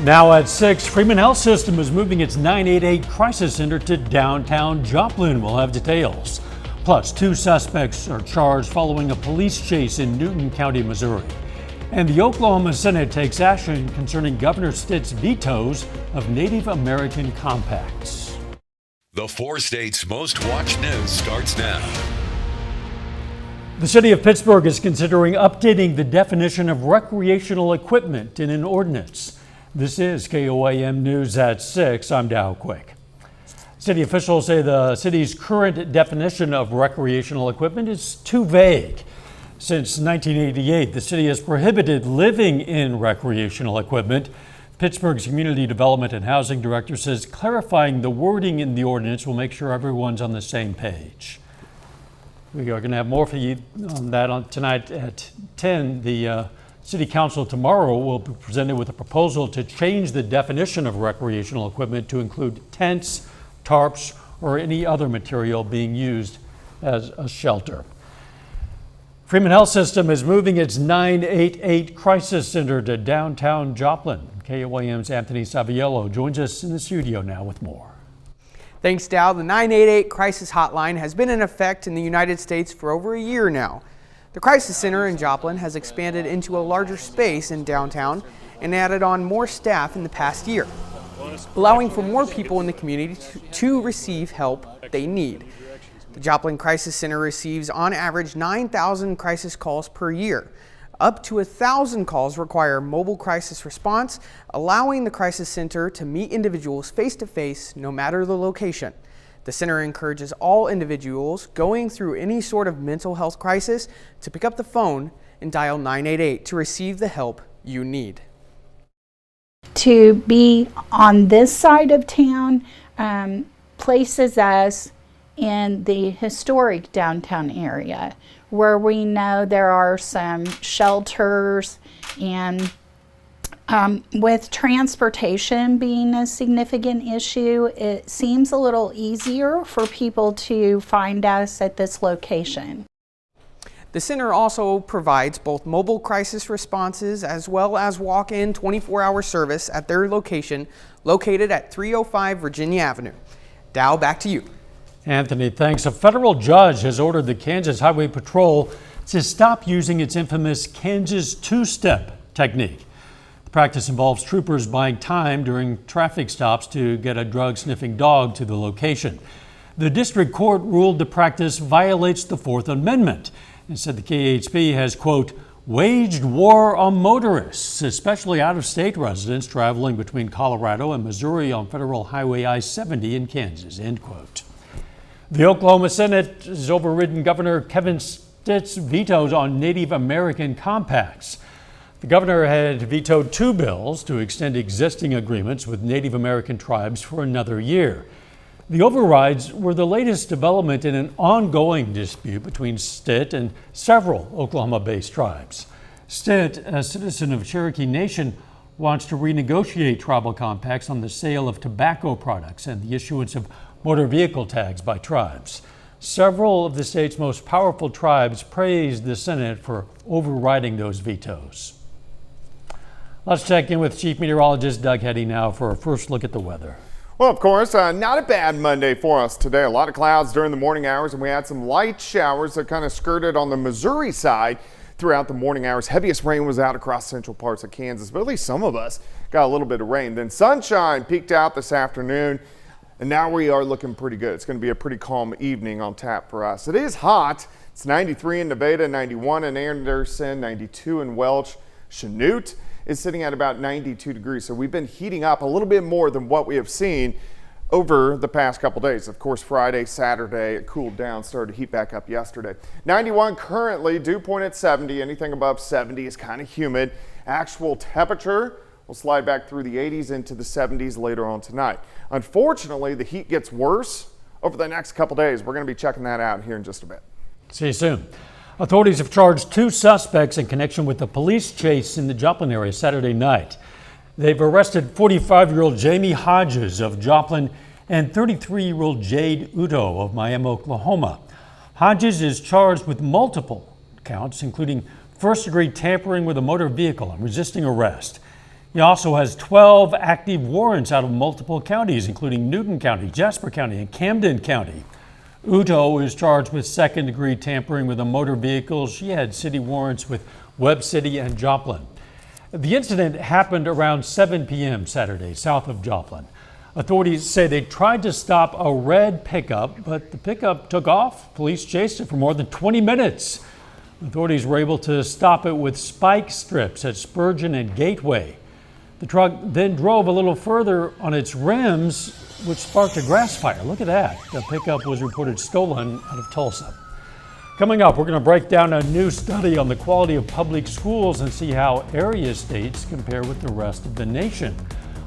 Now at 6, Freeman Health System is moving its 988 crisis center to downtown Joplin. We'll have details. Plus, 2 suspects are charged following a police chase in Newton County, Missouri. And the Oklahoma Senate takes action concerning Governor Stitt's vetoes of Native American compacts. The 4 states' most watched news starts now. The city of Pittsburgh is considering updating the definition of recreational equipment in an ordinance. This is KOAM News at 6. I'm Dow Quick. City officials say the city's current definition of recreational equipment is too vague. Since 1988, the city has prohibited living in recreational equipment. Pittsburgh's Community Development and Housing Director says clarifying the wording in the ordinance will make sure everyone's on the same page. We are going to have more for you on that tonight at 10. The City Council tomorrow will be presented with a proposal to change the definition of recreational equipment to include tents, tarps, or any other material being used as a shelter. Freeman Health System is moving its 988 crisis center to downtown Joplin. KOAM's Anthony Saviello joins us in the studio now with more. Thanks, Dow. The 988 crisis hotline has been in effect in the United States for over a year now. The Crisis Center in Joplin has expanded into a larger space in downtown and added on more staff in the past year, allowing for more people in the community to receive help they need. The Joplin Crisis Center receives on average 9,000 crisis calls per year. Up to 1,000 calls require mobile crisis response, allowing the Crisis Center to meet individuals face-to-face no matter the location. The center encourages all individuals going through any sort of mental health crisis to pick up the phone and dial 988 to receive the help you need. To be on this side of town places us in the historic downtown area where we know there are some shelters, and with transportation being a significant issue, it seems a little easier for people to find us at this location. The center also provides both mobile crisis responses as well as walk-in 24-hour service at their location located at 305 Virginia Avenue. Dow, back to you. Anthony, thanks. A federal judge has ordered the Kansas Highway Patrol to stop using its infamous Kansas two-step technique. The practice involves troopers buying time during traffic stops to get a drug-sniffing dog to the location. The district court ruled the practice violates the Fourth Amendment and said the KHP has, quote, waged war on motorists, especially out-of-state residents traveling between Colorado and Missouri on Federal Highway I-70 in Kansas, end quote. The Oklahoma Senate has overridden Governor Kevin Stitt's vetoes on Native American compacts. The governor had vetoed 2 bills to extend existing agreements with Native American tribes for another year. The overrides were the latest development in an ongoing dispute between Stitt and several Oklahoma-based tribes. Stitt, a citizen of Cherokee Nation, wants to renegotiate tribal compacts on the sale of tobacco products and the issuance of motor vehicle tags by tribes. Several of the state's most powerful tribes praised the Senate for overriding those vetoes. Let's check in with Chief Meteorologist Doug Heddy now for a first look at the weather. Well, of course, not a bad Monday for us today. A lot of clouds during the morning hours, and we had some light showers that kind of skirted on the Missouri side throughout the morning hours. Heaviest rain was out across central parts of Kansas, but at least some of us got a little bit of rain. Then sunshine peeked out this afternoon, and now we are looking pretty good. It's going to be a pretty calm evening on tap for us. It is hot. It's 93 in Nevada, 91 in Anderson, 92 in Welch. Chanute is sitting at about 92 degrees. So we've been heating up a little bit more than what we have seen over the past couple days. Of course, Friday, Saturday, it cooled down, started to heat back up yesterday. 91 currently, dew point at 70. Anything above 70 is kind of humid. Actual temperature will slide back through the 80s into the 70s later on tonight. Unfortunately, the heat gets worse over the next couple days. We're going to be checking that out here in just a bit. See you soon. Authorities have charged 2 suspects in connection with the police chase in the Joplin area Saturday night. They've arrested 45-year-old Jamie Hodges of Joplin and 33-year-old Jade Udo of Miami, Oklahoma. Hodges is charged with multiple counts, including first-degree tampering with a motor vehicle and resisting arrest. He also has 12 active warrants out of multiple counties, including Newton County, Jasper County, and Camden County. Uto is charged with second-degree tampering with a motor vehicle. She had city warrants with Webb City and Joplin. The incident happened around 7 p.m. Saturday, south of Joplin. Authorities say they tried to stop a red pickup, but the pickup took off. Police chased it for more than 20 minutes. Authorities were able to stop it with spike strips at Spurgeon and Gateway. The truck then drove a little further on its rims, which sparked a grass fire. Look at that. The pickup was reported stolen out of Tulsa. Coming up, we're going to break down a new study on the quality of public schools and see how area states compare with the rest of the nation.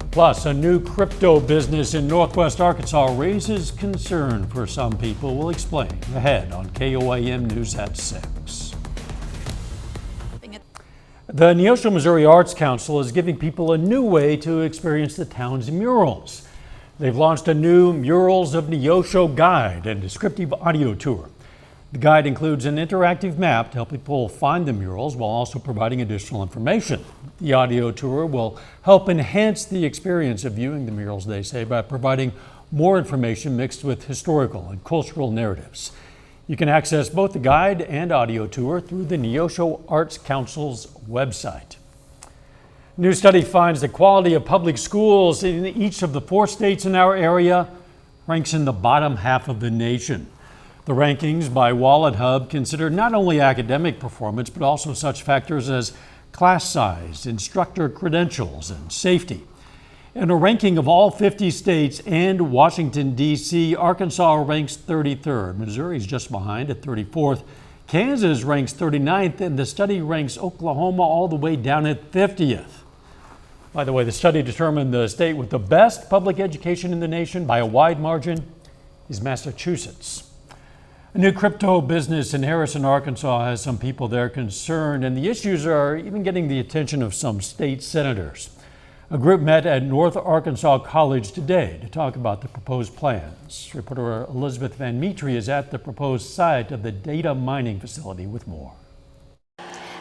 Plus, a new crypto business in Northwest Arkansas raises concern for some people. We'll explain ahead on KOAM News at 6. The Neosho, Missouri Arts Council is giving people a new way to experience the town's murals. They've launched a new Murals of Neosho guide and descriptive audio tour. The guide includes an interactive map to help people find the murals while also providing additional information. The audio tour will help enhance the experience of viewing the murals, they say, by providing more information mixed with historical and cultural narratives. You can access both the guide and audio tour through the Neosho Arts Council's website. A new study finds the quality of public schools in each of the 4 states in our area ranks in the bottom half of the nation. The rankings by Wallet Hub consider not only academic performance, but also such factors as class size, instructor credentials, and safety. In a ranking of all 50 states and Washington, D.C., Arkansas ranks 33rd. Missouri is just behind at 34th. Kansas ranks 39th, and the study ranks Oklahoma all the way down at 50th. By the way, the study determined the state with the best public education in the nation by a wide margin is Massachusetts. A new crypto business in Harrison, Arkansas has some people there concerned, and the issues are even getting the attention of some state senators. A group met at North Arkansas College today to talk about the proposed plans. Reporter Elizabeth Van Mitri is at the proposed site of the data mining facility with more.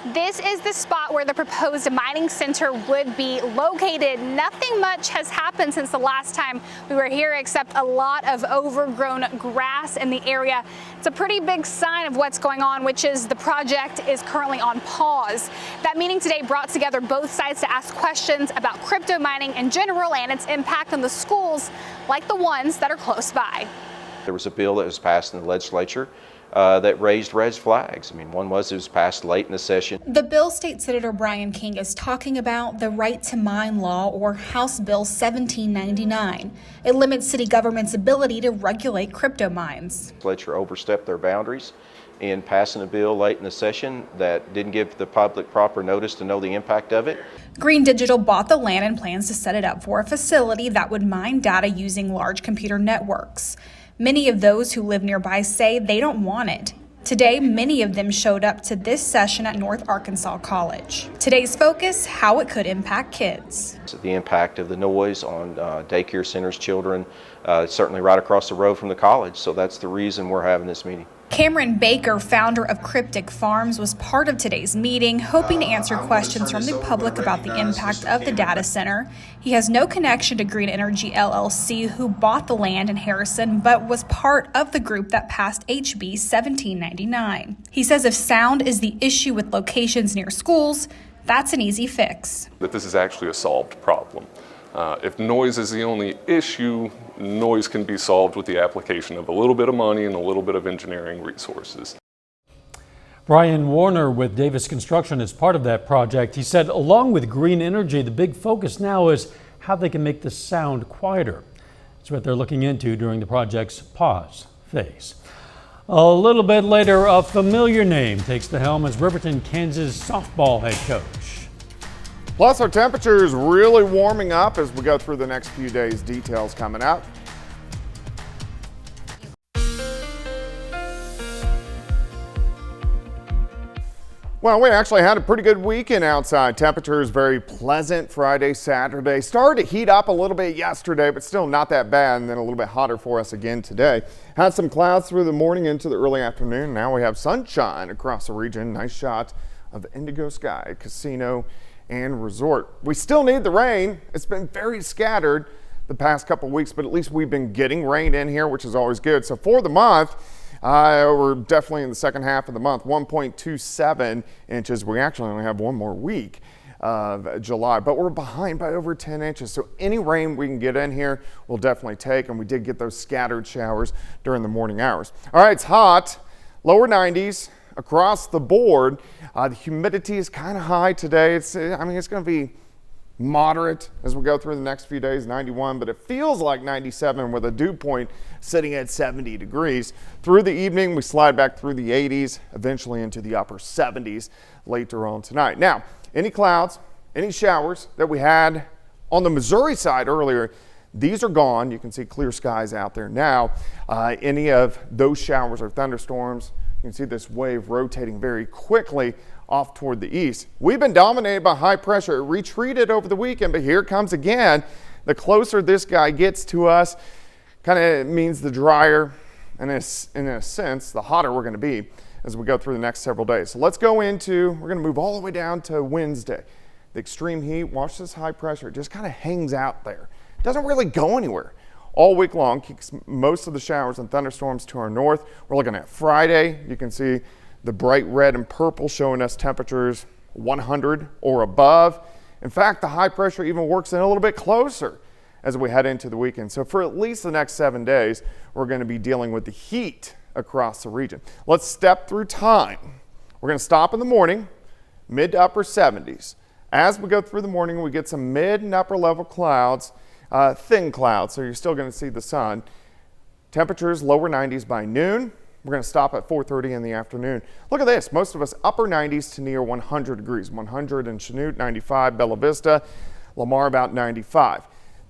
This is the spot where the proposed mining center would be located. Nothing much has happened since the last time we were here except a lot of overgrown grass in the area. It's a pretty big sign of what's going on, which is the project is currently on pause. That meeting today brought together both sides to ask questions about crypto mining in general and its impact on the schools like the ones that are close by. There was a bill that was passed in the legislature that raised red flags. I mean, one was it was passed late in the session. The bill State Senator Brian King is talking about the Right to Mine Law, or House Bill 1799. It limits city government's ability to regulate crypto mines. The legislature overstepped their boundaries in passing a bill late in the session that didn't give the public proper notice to know the impact of it. Green Digital bought the land and plans to set it up for a facility that would mine data using large computer networks. Many of those who live nearby say they don't want it. Today, many of them showed up to this session at North Arkansas College. Today's focus, how it could impact kids. The impact of the noise on daycare centers, children, certainly right across the road from the college. So that's the reason we're having this meeting. Cameron Baker, founder of Cryptic Farms, was part of today's meeting, hoping to answer questions from the public about the impact of the data center. He has no connection to Green Energy LLC, who bought the land in Harrison, but was part of the group that passed HB 1799. He says if sound is the issue with locations near schools, that's an easy fix. That this is actually a solved problem. If noise is the only issue, noise can be solved with the application of a little bit of money and a little bit of engineering resources. Brian Warner with Davis Construction is part of that project. He said along with green energy, the big focus now is how they can make the sound quieter. That's what they're looking into during the project's pause phase. A little bit later, a familiar name takes the helm as Riverton, Kansas softball head coach. Plus, our temperature is really warming up as we go through the next few days. Details coming up. Well, we actually had a pretty good weekend outside. Temperatures very pleasant Friday, Saturday. Started to heat up a little bit yesterday, but still not that bad. And then a little bit hotter for us again today. Had some clouds through the morning into the early afternoon. Now we have sunshine across the region. Nice shot of the indigo sky, Casino and resort. We still need the rain. It's been very scattered the past couple weeks, but at least we've been getting rain in here, which is always good. So for the month, we're definitely in the second half of the month, 1.27 inches. We actually only have one more week of July, but we're behind by over 10 inches. So any rain we can get in here, we'll definitely take. And we did get those scattered showers during the morning hours. All right, it's hot, lower 90s across the board. The humidity is kind of high today. It's going to be moderate as we go through the next few days, 91, but it feels like 97 with a dew point sitting at 70 degrees. Through the evening, we slide back through the 80s, eventually into the upper 70s later on tonight. Now, any clouds, any showers that we had on the Missouri side earlier, these are gone. You can see clear skies out there now. Any of those showers or thunderstorms, you can see this wave rotating very quickly off toward the east. We've been dominated by high pressure. It retreated over the weekend, but here it comes again. The closer this guy gets to us, kind of means the drier, and in a sense, the hotter we're going to be as we go through the next several days. So let's go into, we're going to move all the way down to Wednesday. The extreme heat, watch this high pressure. It just kind of hangs out there. It doesn't really go anywhere all week long. Keeps most of the showers and thunderstorms to our north. We're looking at Friday. You can see the bright red and purple showing us temperatures 100 or above. In fact, the high pressure even works in a little bit closer as we head into the weekend. So for at least the next 7 days, we're going to be dealing with the heat across the region. Let's step through time. We're going to stop in the morning, mid to upper 70s. As we go through the morning, we get some mid and upper level clouds, thin clouds, so you're still going to see the sun. Temperatures lower 90s by noon. We're going to stop at 4:30 in the afternoon. Look at this. Most of us upper 90s to near 100 degrees. 100 in Chanute, 95 Bella Vista, Lamar about 95.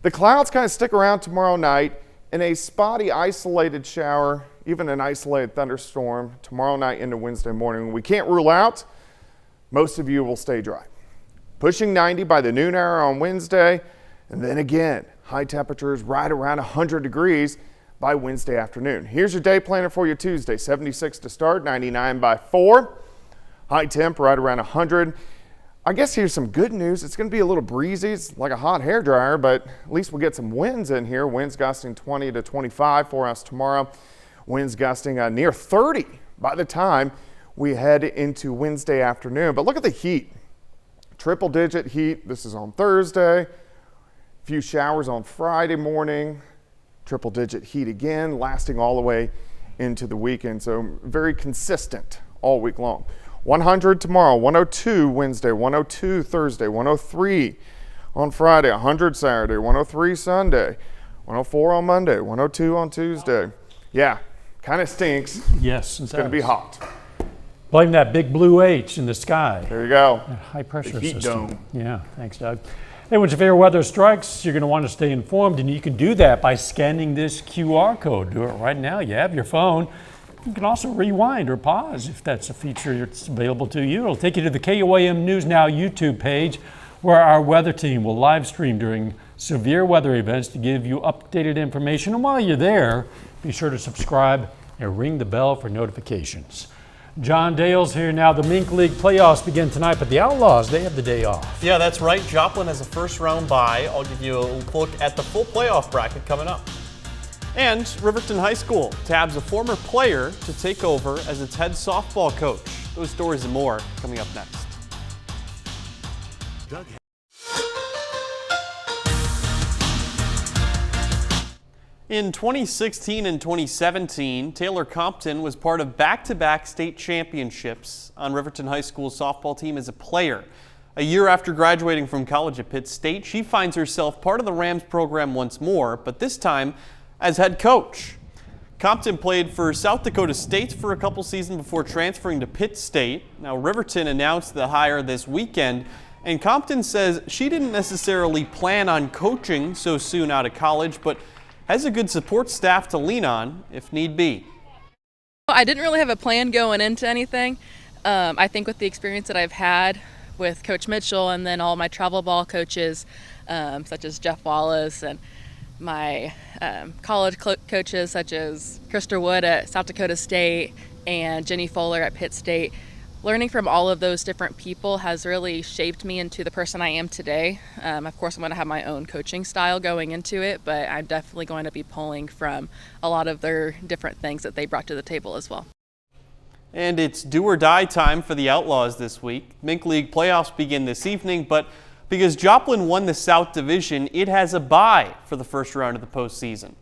The clouds kind of stick around tomorrow night, and a spotty isolated shower, even an isolated thunderstorm tomorrow night into Wednesday morning. We can't rule out most of you will stay dry. Pushing 90 by the noon hour on Wednesday, and then again, high temperatures right around 100 degrees by Wednesday afternoon. Here's your day planner for you Tuesday. 76 to start, 99 by 4. High temp right around 100. I guess here's some good news. It's going to be a little breezy. It's like a hot hairdryer, but at least we'll get some winds in here. Winds gusting 20 to 25 for us tomorrow. Winds gusting near 30 by the time we head into Wednesday afternoon. But look at the heat. Triple digit heat. This is on Thursday. A few showers on Friday morning. Triple digit heat again, lasting all the way into the weekend. So very consistent all week long. 100 tomorrow, 102 Wednesday, 102 Thursday, 103 on Friday, 100 Saturday, 103 Sunday, 104 on Monday, 102 on Tuesday. Yeah, kind of stinks. Yes, it's going to be hot. Blame that big blue H in the sky. There you go. That high pressure the heat system. Dome. Yeah, thanks, Doug. Hey, when severe weather strikes, you're going to want to stay informed, and you can do that by scanning this QR code. Do it right now. You have your phone. You can also rewind or pause if that's a feature that's available to you. It'll take you to the KOAM News Now YouTube page, where our weather team will live stream during severe weather events to give you updated information. And while you're there, be sure to subscribe and ring the bell for notifications. John Dale's here now. The Mink League playoffs begin tonight, but the Outlaws, they have the day off. Yeah, that's right. Joplin has a first round bye. I'll give you a look at the full playoff bracket coming up. And Riverton High School tabs a former player to take over as its head softball coach. Those stories and more coming up next. In 2016 and 2017, Taylor Compton was part of back-to-back state championships on Riverton High School's softball team as a player. A year after graduating from college at Pitt State, she finds herself part of the Rams program once more, but this time as head coach. Compton played for South Dakota State for a couple seasons before transferring to Pitt State. Now, Riverton announced the hire this weekend, and Compton says she didn't necessarily plan on coaching so soon out of college, but has a good support staff to lean on if need be. I didn't really have a plan going into anything. I think with the experience that I've had with Coach Mitchell and then all my travel ball coaches, such as Jeff Wallace, and my college coaches such as Krista Wood at South Dakota State and Jenny Fuller at Pitt State, learning from all of those different people has really shaped me into the person I am today. Of course, I'm going to have my own coaching style going into it, but I'm definitely going to be pulling from a lot of their different things that they brought to the table as well. And it's do or die time for the Outlaws this week. Mink League playoffs begin this evening, but because Joplin won the South Division, it has a bye for the first round of the postseason.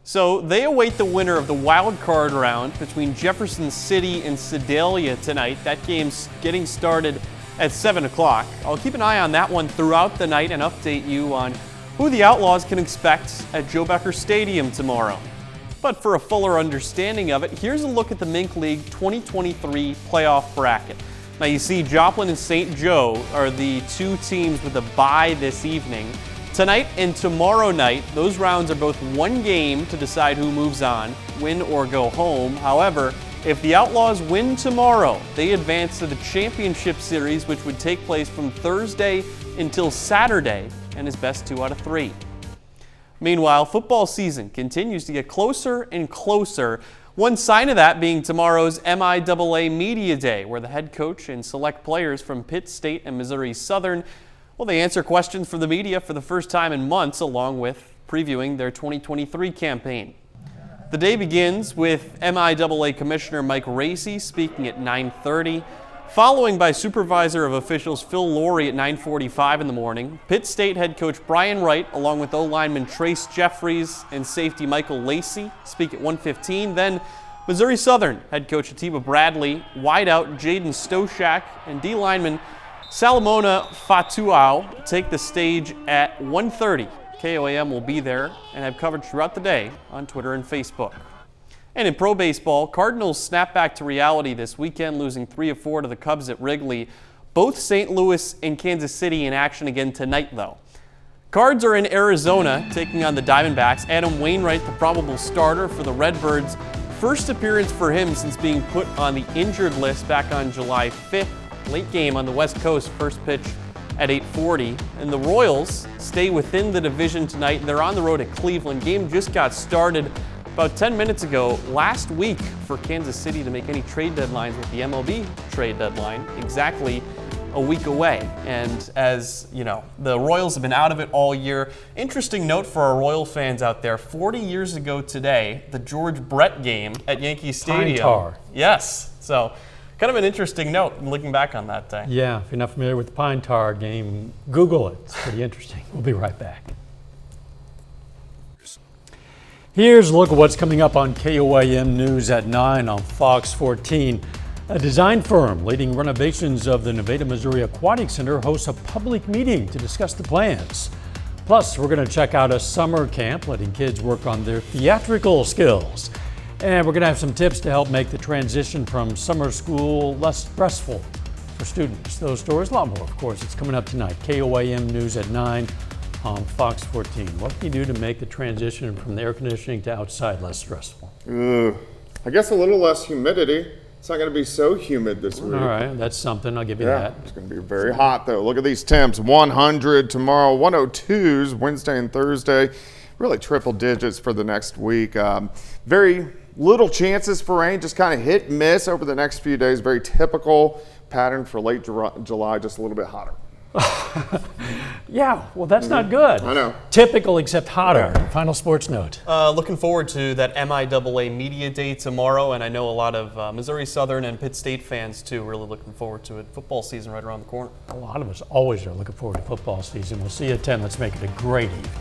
So they await the winner of the wild card round between Jefferson City and Sedalia tonight. That game's getting started at 7 o'clock. I'll keep an eye on that one throughout the night and update you on who the Outlaws can expect at Joe Becker Stadium tomorrow. But for a fuller understanding of it, here's a look at the Mink League 2023 playoff bracket. Now you see Joplin and St. Joe are the two teams with a bye this evening. Tonight and tomorrow night, those rounds are both one game to decide who moves on, win or go home. However, if the Outlaws win tomorrow, they advance to the championship series, which would take place from Thursday until Saturday and is best 2 out of 3. Meanwhile, football season continues to get closer and closer. One sign of that being tomorrow's MIAA Media Day, where the head coach and select players from Pitt State and Missouri Southern, well, they answer questions from the media for the first time in months, along with previewing their 2023 campaign. The day begins with MIAA Commissioner Mike Racy speaking at 9:30, following by Supervisor of Officials Phil Laurie at 9:45 in the morning. Pitt State head coach Brian Wright, along with O-lineman Trace Jeffries and safety Michael Lacey, speak at 1:15. Then Missouri Southern head coach Atiba Bradley, wideout Jaden Stoshak, and D-lineman Salamona Fatuau take the stage at 1:30. KOAM will be there and have coverage throughout the day on Twitter and Facebook. And in pro baseball, Cardinals snap back to reality this weekend, losing 3 of 4 to the Cubs at Wrigley. Both St. Louis and Kansas City in action again tonight, though. Cards are in Arizona, taking on the Diamondbacks. Adam Wainwright, the probable starter for the Redbirds. First appearance for him since being put on the injured list back on July 5th. Late game on the West Coast, first pitch at 8:40. And the Royals stay within the division tonight. They're on the road at Cleveland. Game just got started about 10 minutes ago last week for Kansas City to make any trade deadlines with the MLB trade deadline exactly a week away. And as you know, the Royals have been out of it all year. Interesting note for our Royal fans out there, 40 years ago today, the George Brett game at Yankee Stadium. Pine tar. Yes, so kind of an interesting note looking back on that day. Yeah, if you're not familiar with the Pine Tar game, Google it. It's pretty interesting. We'll be right back. Here's a look at what's coming up on KOAM News at 9 on Fox 14. A design firm leading renovations of the Nevada, Missouri Aquatic Center hosts a public meeting to discuss the plans. Plus, we're going to check out a summer camp letting kids work on their theatrical skills. And we're going to have some tips to help make the transition from summer school less stressful for students. Those stories, a lot more, of course. It's coming up tonight. KOAM News at 9 on Fox 14. What can you do to make the transition from the air conditioning to outside less stressful? I guess a little less humidity. It's not going to be so humid this week. All right, that's something. I'll give you that. It's going to be very hot, though. Look at these temps. 100 tomorrow, 102s Wednesday and Thursday. Really triple digits for the next week. Very little chances for rain, just kind of hit and miss over the next few days. Very typical pattern for late July, just a little bit hotter. Yeah, well, that's not good. I know. Typical except hotter. Final sports note. Looking forward to that MIAA Media Day tomorrow, and I know a lot of Missouri Southern and Pitt State fans, too, really looking forward to it. Football season right around the corner. A lot of us always are looking forward to football season. We'll see you at 10. Let's make it a great evening.